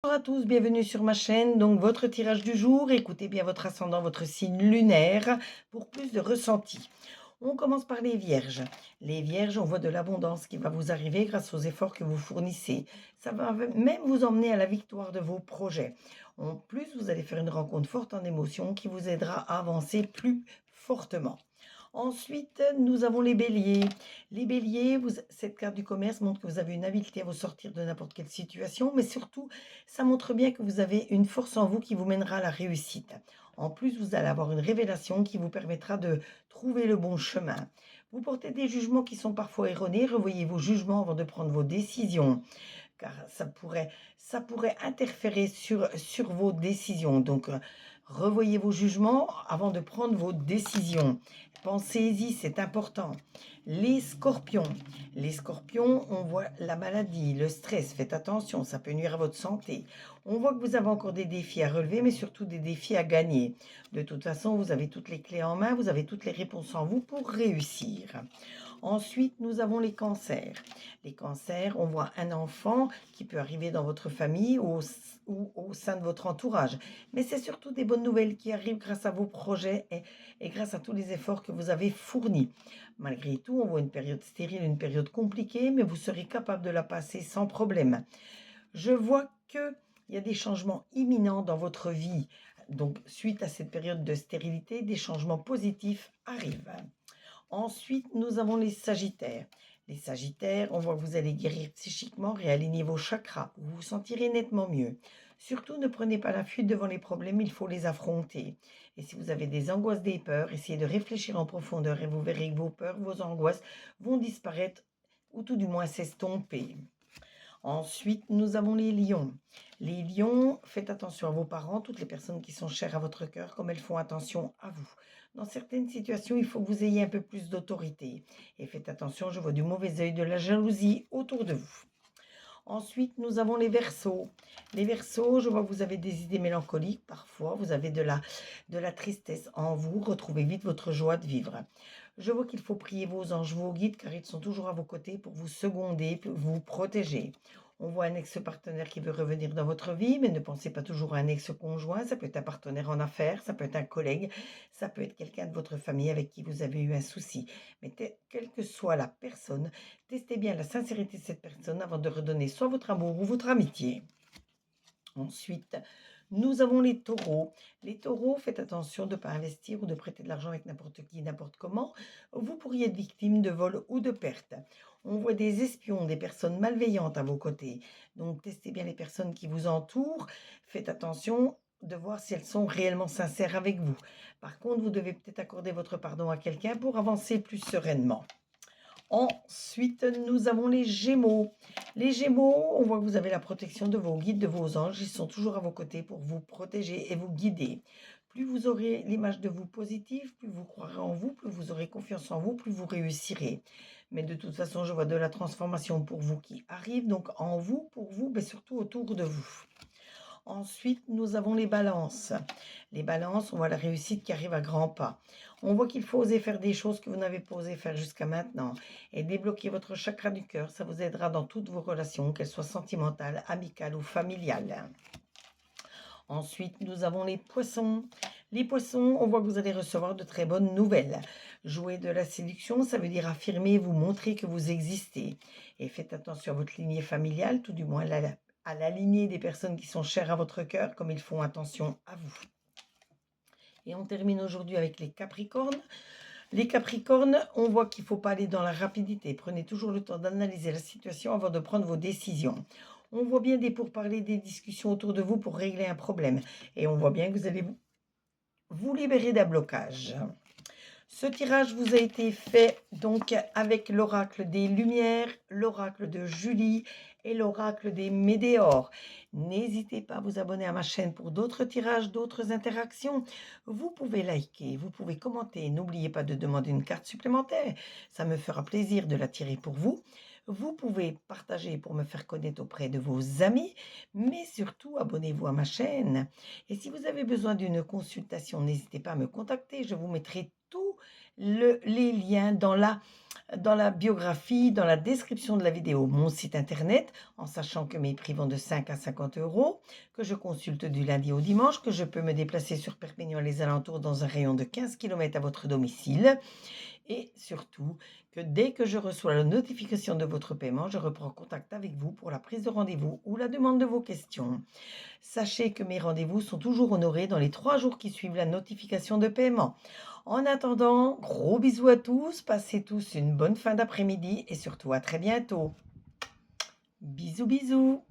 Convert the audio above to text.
Bonjour à tous, bienvenue sur ma chaîne. Donc votre tirage du jour, écoutez bien votre ascendant, votre signe lunaire pour plus de ressenti. On commence par les vierges. Les vierges, on voit de l'abondance qui va vous arriver grâce aux efforts que vous fournissez. Ça va même vous emmener à la victoire de vos projets. En plus, vous allez faire une rencontre forte en émotion qui vous aidera à avancer plus fortement. Ensuite, nous avons les béliers. Les béliers, cette carte du commerce montre que vous avez une habileté à vous sortir de n'importe quelle situation, mais surtout, ça montre bien que vous avez une force en vous qui vous mènera à la réussite. En plus, vous allez avoir une révélation qui vous permettra de trouver le bon chemin. Vous portez des jugements qui sont parfois erronés. Revoyez vos jugements avant de prendre vos décisions, car ça pourrait interférer sur vos décisions. Donc, revoyez vos jugements avant de prendre vos décisions. Pensez-y, c'est important. Les scorpions. Les scorpions, on voit la maladie, le stress. Faites attention, ça peut nuire à votre santé. On voit que vous avez encore des défis à relever, mais surtout des défis à gagner. De toute façon, vous avez toutes les clés en main, vous avez toutes les réponses en vous pour réussir. Ensuite, nous avons les cancers. Les cancers, on voit un enfant qui peut arriver dans votre famille ou au sein de votre entourage. Mais c'est surtout des bonnes nouvelles qui arrivent grâce à vos projets et grâce à tous les efforts que vous avez fournis. Malgré tout, on voit une période stérile, une période compliquée, mais vous serez capable de la passer sans problème. Je vois qu'il y a des changements imminents dans votre vie. Donc, suite à cette période de stérilité, des changements positifs arrivent. Ensuite, nous avons les sagittaires. Les sagittaires, on voit que vous allez guérir psychiquement, réaligner vos chakras. Vous vous sentirez nettement mieux. Surtout, ne prenez pas la fuite devant les problèmes, il faut les affronter. Et si vous avez des angoisses, des peurs, essayez de réfléchir en profondeur et vous verrez que vos peurs, vos angoisses vont disparaître ou tout du moins s'estomper. Ensuite, nous avons les lions. Les lions, faites attention à vos parents, toutes les personnes qui sont chères à votre cœur, comme elles font attention à vous. Dans certaines situations, il faut que vous ayez un peu plus d'autorité. Et faites attention, je vois du mauvais œil, de la jalousie autour de vous. Ensuite, nous avons les verseaux. Les verseaux, je vois que vous avez des idées mélancoliques. Parfois, vous avez de la tristesse en vous. Retrouvez vite votre joie de vivre. Je vois qu'il faut prier vos anges, vos guides, car ils sont toujours à vos côtés pour vous seconder, pour vous protéger. On voit un ex-partenaire qui veut revenir dans votre vie, mais ne pensez pas toujours à un ex-conjoint. Ça peut être un partenaire en affaires, ça peut être un collègue, ça peut être quelqu'un de votre famille avec qui vous avez eu un souci. Mais quelle que soit la personne, testez bien la sincérité de cette personne avant de redonner soit votre amour ou votre amitié. Ensuite, nous avons les taureaux. Les taureaux, faites attention de ne pas investir ou de prêter de l'argent avec n'importe qui, n'importe comment. Vous pourriez être victime de vol ou de perte. On voit des espions, des personnes malveillantes à vos côtés. Donc, testez bien les personnes qui vous entourent. Faites attention de voir si elles sont réellement sincères avec vous. Par contre, vous devez peut-être accorder votre pardon à quelqu'un pour avancer plus sereinement. Ensuite, nous avons les Gémeaux. Les Gémeaux, on voit que vous avez la protection de vos guides, de vos anges. Ils sont toujours à vos côtés pour vous protéger et vous guider. Plus vous aurez l'image de vous positive, plus vous croirez en vous, plus vous aurez confiance en vous, plus vous réussirez. Mais de toute façon, je vois de la transformation pour vous qui arrive, donc en vous, pour vous, mais surtout autour de vous. Ensuite, nous avons les balances. Les balances, on voit la réussite qui arrive à grands pas. On voit qu'il faut oser faire des choses que vous n'avez pas osé faire jusqu'à maintenant. Et débloquer votre chakra du cœur, ça vous aidera dans toutes vos relations, qu'elles soient sentimentales, amicales ou familiales. Ensuite, nous avons les poissons. Les poissons, on voit que vous allez recevoir de très bonnes nouvelles. Jouer de la séduction, ça veut dire affirmer, vous montrer que vous existez. Et faites attention à votre lignée familiale, tout du moins à la lignée des personnes qui sont chères à votre cœur, comme ils font attention à vous. Et on termine aujourd'hui avec les Capricornes. Les Capricornes, on voit qu'il ne faut pas aller dans la rapidité. Prenez toujours le temps d'analyser la situation avant de prendre vos décisions. On voit bien des pourparlers, des discussions autour de vous pour régler un problème. Et on voit bien que vous allez vous libérer d'un blocage. Ce tirage vous a été fait donc avec l'oracle des Lumières, l'oracle de Julie et l'oracle des Médéors. N'hésitez pas à vous abonner à ma chaîne pour d'autres tirages, d'autres interactions. Vous pouvez liker, vous pouvez commenter. N'oubliez pas de demander une carte supplémentaire. Ça me fera plaisir de la tirer pour vous. Vous pouvez partager pour me faire connaître auprès de vos amis, mais surtout abonnez-vous à ma chaîne. Et si vous avez besoin d'une consultation, n'hésitez pas à me contacter. Je vous mettrai tous les liens dans la dans la biographie, dans la description de la vidéo, mon site internet, en sachant que mes prix vont de 5 à 50 euros, que je consulte du lundi au dimanche, que je peux me déplacer sur Perpignan et les alentours dans un rayon de 15 km à votre domicile et surtout que dès que je reçois la notification de votre paiement, je reprends contact avec vous pour la prise de rendez-vous ou la demande de vos questions. Sachez que mes rendez-vous sont toujours honorés dans les 3 jours qui suivent la notification de paiement. En attendant, gros bisous à tous, passez tous une bonne fin d'après-midi et surtout à très bientôt. Bisous bisous.